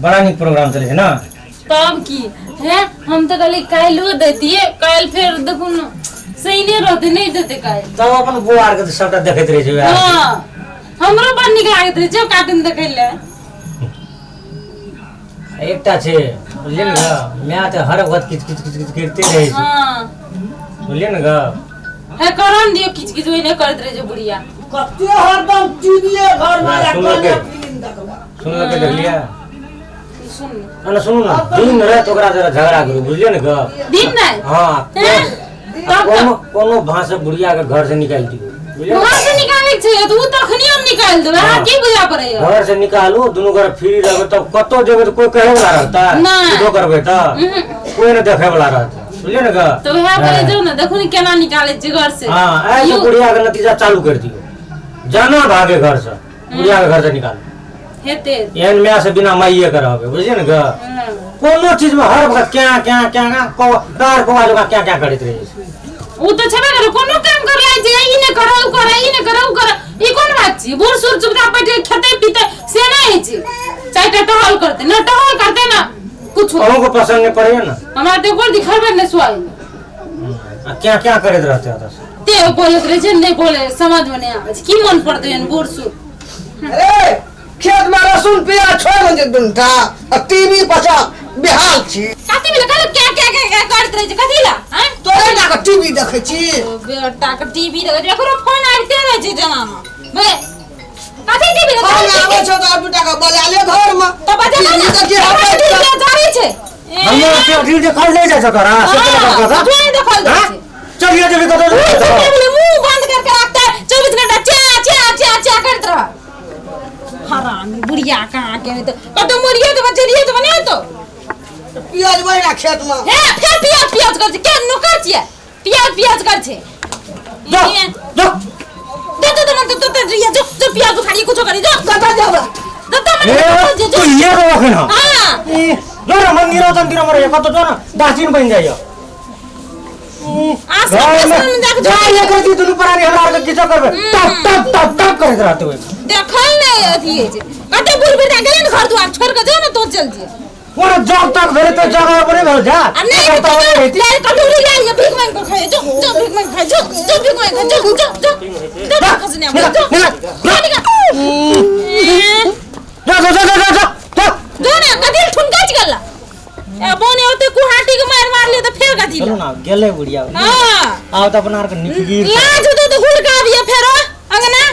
बड़ा निक प्रोग्राम चले छे ना तब की है हम तो कल काल्हो देतिए कल फिर देखू न सही नहीं रहते नहीं देते काल तब अपन बुआर के सबटा देखैत रहे छै हां हमरो बड़ निक लागत रहे छै कार्टून देखैले एकटा छे बुझलिए न ग मैं तो हर वक्त किच किच किच किच करते रहे छै हां बुझलिए न ग है करन दियो किच किच ओइ नहीं करत रहे छै बुढ़िया कते हरदम टीवीए घर में रखल फिल्म देखबा सुन के देख लिया सुन ना सुन ना दिन रात ओकरा जरा झगड़ा करू बुझलिए न ग दिन नहीं हां कोनो भाषा बुढ़िया के घर से निकाल दियो बुझलिए घर से निकाले छै तो उ तखनी हम निकाल देबे हां की बुझा पड़े घर से निकालू दोनों घर फ्री रहबे तब कतो जेबे तो कोई कहे वाला रहता दो करबे त कोई न देखे वाला रहता बुझलिए न ग तो वहां पर जो न देखो न केना निकाले छै घर से हां ऐसे बुढ़िया के नतीजा चालू कर दियो जाना भागे घर से बुढ़िया के घर से निकाल हेते एहन मैं से बिना माइए के रहबे बुझलिए न ग कोनो चीज में हर वक्त क्या क्या क्या को कार को वाला क्या क्या करत रहे उ तो छबे करे कोनो काम कर लै छै ई ने करो उ करे ई ने करो उ करे ई कोन बात छै बूढ़ सुर चुपचाप बैठे खेते पीते से नहीं छै चाहे टहल करते ना टहल करते ना कुछ हमको को पसंद नहीं पड़े ना हमरा तो कोई दिखावे नहीं सुआई क्या क्या करत रहते हो ते बोलत रहे छै नहीं बोले समझ में नहीं आवे की मन पड़ते हैं बूढ़ सुर अरे खेत में लहसुन प्याज छोड़ दे दुनटा टीवी पचा बेहाल छी साथी में करे क्या क्या क्या करत रहे छै कथीला हैं तोरे ना के टीवी देखे छी बेटा के टीवी देखे एकरो फोन आइते रहे छै जमाना बे कथी टीवी देखे फोन आवे छै तो बेटा के बोला ले घर में तो बजा ना जावे छै हम पे रील देखल ले जा तोरा से का जो देखल दे चलिए जब कतो मुंह बंद करके रखता है 24 घंटा चा चा चा चा करत रहा हरामी बुढ़िया कहां के तो कतो मरियो तो बचरियो तो बने तो प्याज बना खेत में हे फिर प्याज कर के नो कर छिए प्याज कर छे जो दे मन तो जो प्याज खाली कुछ करी जो कता जाबा दत्ता मन जो तू ये रो रखना हां जो मंदिर तंदिर मरे कतो जो ना दासिन बन जाइयो आसमान देख जा ये कर दी दुनु परानी हमरा के किछो करबे टप करत रहते हो देखल नहीं अथी है कते बुल बेटा गेल न घर दुआर छोड़ के जा ना तो चल जी पूरा जब तक भेले तो जगह पर भेल जा नहीं तो ले कटोरी ले ये भीख मांग कर खाए जो भीख मांग खाए जो भीख मांग खाए जो खसने हम जो ना कदी ठुनका च गल्ला ए बोने होते कुहाटी के मार ले तो फेर कथी चलो ना गेले बुढ़िया हां आओ तो अपना के निकगीर लाज तो हुलका भी फेरो अंगना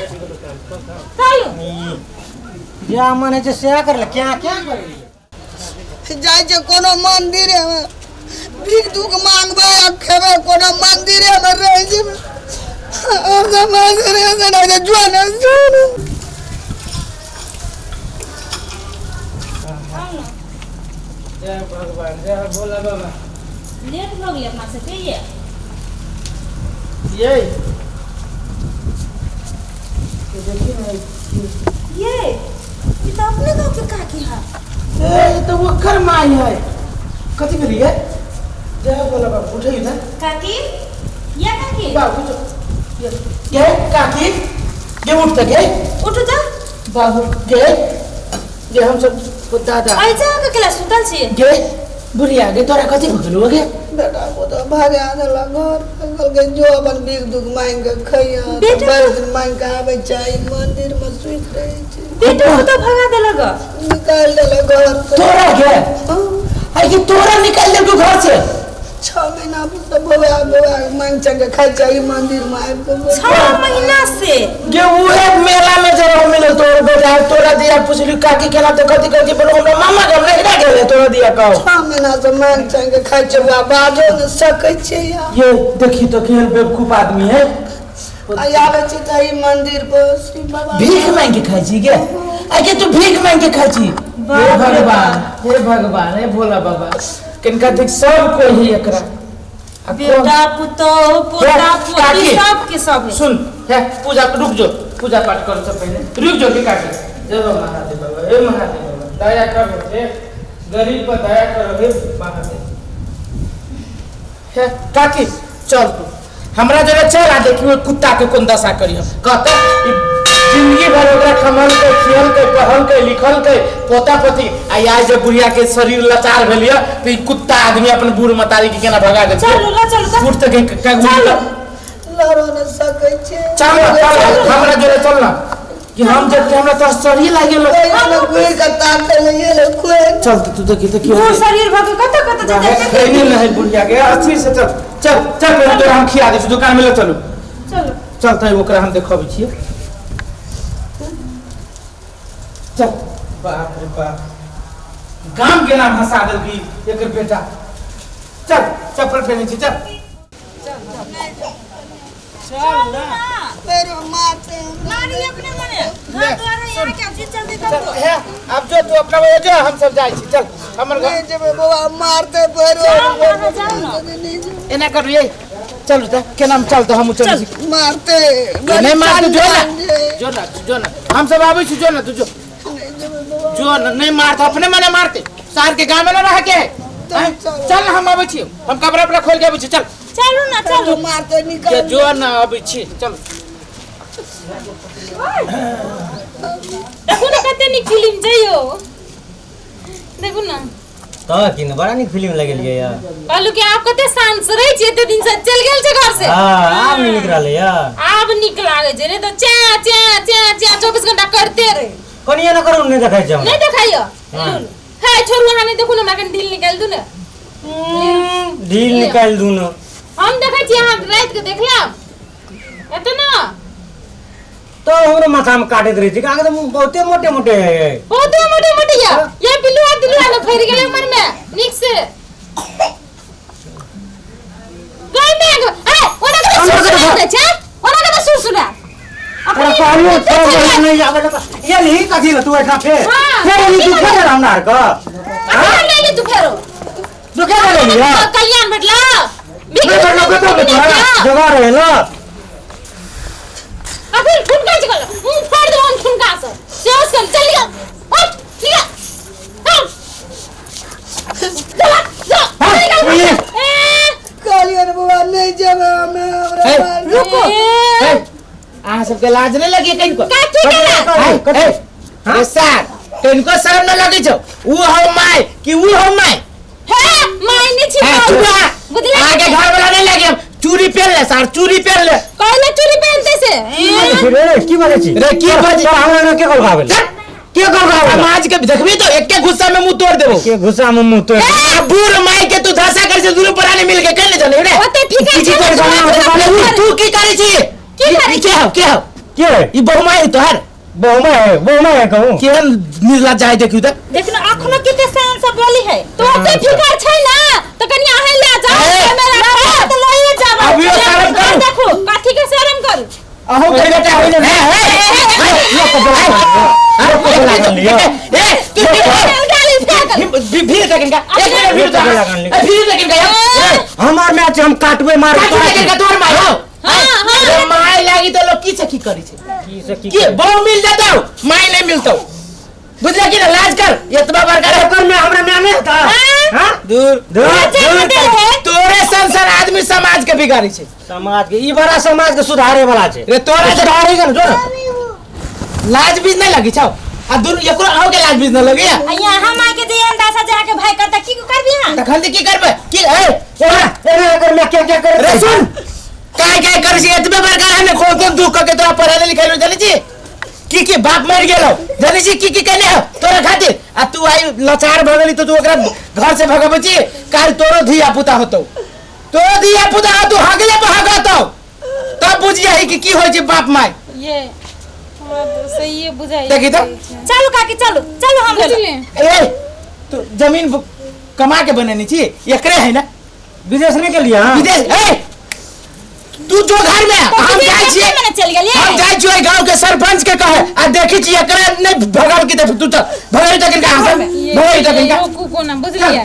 चलो या माने जे से कर ले क्या क्या करे जाय जे कोनो मंदिर में भीख दुख मांगबे आ खेबे कोनो मंदिर में रह जेबे अब मंदिर में ना जुआना जय भगवान जय भोला बाबा लेट हो गया अपना से कहिए ये तो अपने गांव के काकी है ये तो वो कर माई है कथि भेली है जय भोला बाबा उठे इधर काकी या काकी बाबू उठो ये काकी ये उठ तक उठ जा बाबू ये हम सब दादा ऐसा का क्लास सुतल छी गे बुढ़िया गे तोरा कथि भगलु गे बेटा वो तो भागे आगला घर अंकल के जो अपन भीख दुख मांग के खैया तो बार दिन मांग के आवे चाहे मंदिर में सुइत रहे छै बेटा को तो भगा देला ग निकाल देला घर तोरा के आई कि तोरा निकाल दे तू घर से 6 महीना तो बोया मांग चंगे खाई चाहिए मंदिर में आब के 6 महीना से ये उहे मेला में जरा मिलल तोर बेटा तोरा दिया पुछली काकी केला तो कथि कथि बोलो हमरा मामा के नहीं गेले तोरा दिया कहो 6 महीना से मांग चंगे खाई चाहिए बाजो न सकै छै यार ये देखी तो केहन बेवकूफ आदमी है आई आवे छी ताई मंदिर पर श्री बाबा भीख मांग के खाई छी के आई के तू भीख मांग के खाई छी हे भगवान हे भोला बाबा किनका देख सब कोई है एकरा बेटा पुतो पोता पोती सब के सब है सुन है पूजा रुक जो पूजा पाठ कर से पहले रुक जो के काटी जय महादेव बाबा हे महादेव बाबा दया करो हे गरीब पर दया करो हे महादेव है काकी चल तू हमरा जरे चल आ देखियो कुत्ता के कोन दशा करी हम कहता जिंदगी भर ओकरा कमल के खेल के पढ़ल के लिखल के पोता पोती आ आज जब बुढ़िया के शरीर लाचार भेलिए तो ई कुत्ता आदमी अपन बूढ़ मतारी के केना भगा दे चलो फुट तक का लड़ो न सकै छे चल हमरा जोरे चल ना कि हम जब हमरा तो शरीर लागे लो कोई कता के लिए लो कोई चल तू देखी तो की वो शरीर भगे कत जे नहीं नहीं बुढ़िया के अच्छी से चल चल चल पहले तो हम खिया दे दुकान में ले चलो चलो चलता है ओकरा हम देखबै छियै चल बाप रे बाप गांव के नाम हंसा देल की एकर बेटा चल चप्पल पहने छी चल चल ना मेरे माथे मारी अपने मने हां द्वारा यहाँ क्या चीज जल्दी कर दो है अब जो तू अपना वो जो हम सब जाई छी चल हमर घर जब बाबा मारते पैरो जाओ ना एना करिए चल त के नाम चल तो हम चल मारते नहीं मार तू जो ना हम सब आबै छी जो ना तू जो ना नहीं मार तो अपने मने मारते शहर के गांव में ना रह के चल हम आबै छी हम कपड़ा अपना खोल के आबै छी चल चलो ना चलो मारते निकल के जो ना आबै छी चल देखो ना कते निक फिल्म जइयो देखो ना तो किन बड़ा निक फिल्म लगेलिए यार कहलू कि आप कते शांत से रही छी एते दिन से चल गेल छै घर से हां आब नहीं निक रहले यार आब निक लागे छै रे तो चा चा चा चा 24 घंटा करते रहे कोनिया न करू नहीं देखाइ छै नहीं देखाइयो है छोरू वहां नहीं देखो ना मगन दिल निकाल दू ना ढील निकाल दू न हम देखै छी अहाँ रात के देखला एते ना तो हमरे माथा में काटत रही थी आगे तो बहुते मोटे मोटे है बहुत मोटे मोटे ये पिलुआ दिलुआ न फेर गेले मन में निक से कोई में ए ओना के सुसुरा छै ओना के सुसुरा अरे पानी थोड़ा नहीं आवे ये नहीं कथी तू ऐठा फेर नहीं तू फेर हमरा का हां ले ली तू फेरो तू क्या ले लिया कल्याण भेटला जगह रहे ना अभी ठुनका चल फाड़ दो हम ठुनका से सेस कर चल गया हट निकल चल कालियन बाबा नहीं जब मैं रुको आ सब के लाज नहीं लगी कनको का ठीक है हां सर कनको शर्म न लगी छौ ऊ हो माय कि ऊ हो माय है मायने छी बुझला आगे घर वाला नहीं लगे चूड़ी पहन ले सर चूड़ी पहन ले कहले चूड़ी पहनते से रे की बोले छी रे की बाजी हमरा के कल खावे के कल खावे समाज के देखबी तो एक के गुस्सा में मुंह तोड़ देबो के गुस्सा में मुंह तो बूढ़ माई के तू धसा कर से दुनु पुराने मिल के कने जाने रे ओते ठीक है तू की करे छी के हो के ई बहुमाई तोहर बहुमा है कहूं केहन निर्ला जाय देखियो त देखना आँखों कितने शान से बोली है तो ओते फिकर छै ना तो कनी आहे ले जा मेरा तो लइए जाबा अब यो शर्म करू देखो काठी के शर्म कर अहो के बेटा होइले ये तो बोला लिया ए तू गाली फेंक भीड़ तक इनका एक मिनट भीड़ तक इनका हमार मैच हम काटबे मार का तोर माई हो हां रे माई लागी तो लोग की से की करी छे की बहु मिल जातो माई नहीं मिलतो बुझला कि ना लाज कर एतबा बरकार कर में हमरा में नहीं था हां दूर है तोरे संसार आदमी समाज के बिगाड़ी छे समाज के ई बड़ा समाज के सुधारे वाला छे रे तोरा सुधारे कर जो लाज बीज नहीं लगी छौ आ दूर एको आओ के लाज बीज न लगी यहाँ हम आके जे अंदाजा जाके भाई करता की करबी हां त खंदी की करबे की ए अगर मैं क्या कर रे सुन काय कर छी एतबे बरकार हमने कोन दुख के तोरा पढ़ाले लिखाले जाने छी की बाप मर गेलो जाने छी की कने हो तोरा खातिर आ तू आई लाचार भगली तो तू ओकरा घर से भगाबे छी काल तोरो धिया पुता होतो तोरो धिया पुता तू हगले भागतो तब बुझिया है कि की होय छै बाप माय ये सही है बुझाई देखी तो चलो काकी चलो हम ले ए तू जमीन कमा के बनेनी छी एकरे है ना विदेश में के लिया विदेश ए तू जो घर में हम जाय छी मैंने चल गेलिए हम जाय छी गांव के सरपंच के कहे आ देखी छी एकरे नहीं भगाव की तू तो भगाई तक इनका हाथ में भगाई तक इनका को ना बुझलिए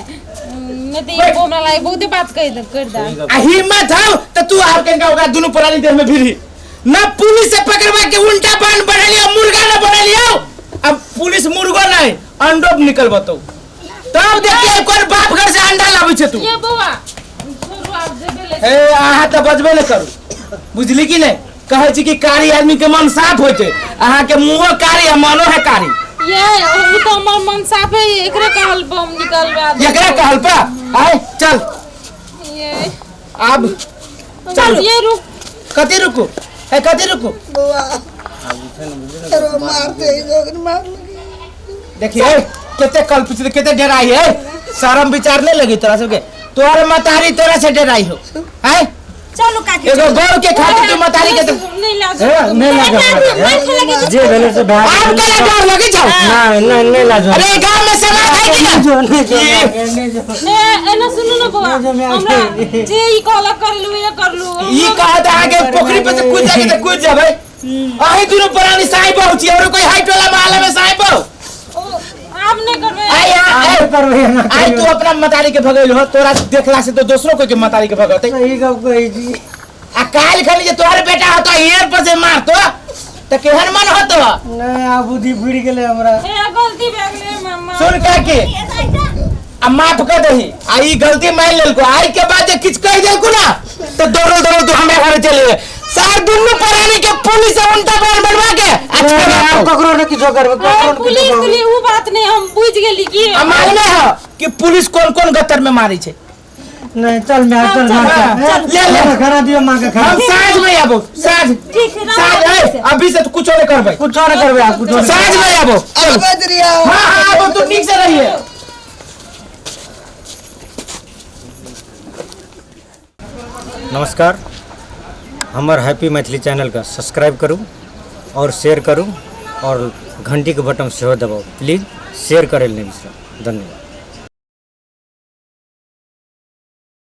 मैं तो ये बोलना लायक बहुत बात कर दा आ हिम्मत हो तो तू आर के इनका ओकरा दोनों पुरानी देह में भिरी ना पुलिस से पकड़वा के उल्टा बांध बना लियो मुर्गा ना बना लियो अब पुलिस मुर्गो नहीं अंडो निकल बतो तब देखिए कौन बाप घर से अंडा लाबै छै तू ये बउआ छोरू आप देबे ले ए आहा त बजबे ले करू बुझली कि नहीं कहे छी कि कारी आदमी के मन साफ होय छै अहाँ के मुंहो कारी आ मनो है कारी ये वो तो हमर मन साफ है एकरे कहल बम निकलवा दे एकरा कहल पा आय चल ये अब चल ये रुक कति रुकू है कति रुकू बुआ अरे मारते ही लोग मार लगे देखिए केते कल्पित केते डराई है शर्म विचार नहीं लगी तोरा सबके तोर मतारी तोरा से डराई हो है चलो काकी एगो गौर के खातिर तू मतारी के नहीं लाज नहीं लाज जे भेले से भाग आम के डर लगे जाओ नहीं लाज अरे गांव में समाज है कि ना जो नहीं जो एना सुनो ना बुआ हमरा जे ई कहला कर लू ये कर लू ई कहत आगे पोखरी पे से कूद जाके तो कूद जाबे आही दुनो पुरानी साई बहु छी और कोई हाइट वाला माला में साई बहु आप नहीं करबे आई करबे ना आई तू अपना मतारी के भगैल हो तोरा देखला से तो दूसरों को के मतारी के भगते सही गप कही जी आ काल खनी जे तोहर बेटा होता हेर पर से मार तो केहन मन होतो नहीं आ बुद्धि फिर गेले हमरा ए गलती भे गेले मम्मा सुन का के आ माफ कर दही आ ई गलती मान लेल को आई के बाद जे किछ कह देल को ना तो दौड़ल तू हमें घर चले सार दुनु पुरानी के पुलिस उल्टा बोल बनवा के आ ककरो ने किछो करबे ककरो ने पुलिस किछो के लिए वो बात नहीं हम बुझ गेली की मालूम है कि पुलिस कौन कौन गतर में मारी छे नहीं चल मैं चल ले खाना दियो मां के खाना हम साँझ में आबो साँझ ठीक है साँझ अभी से कुछ नहीं करबे कुछ और करबे आप कुछ और साँझ में आबो अब बजरिया हां आबो तू ठीक से रहिए नमस्कार हमार हैप्पी मैथिली चैनल का सब्सक्राइब करूँ और शेयर करूँ और घंटी के बटन से दबाओ प्लीज़ शेयर करे नहीं बिसरा धन्यवाद।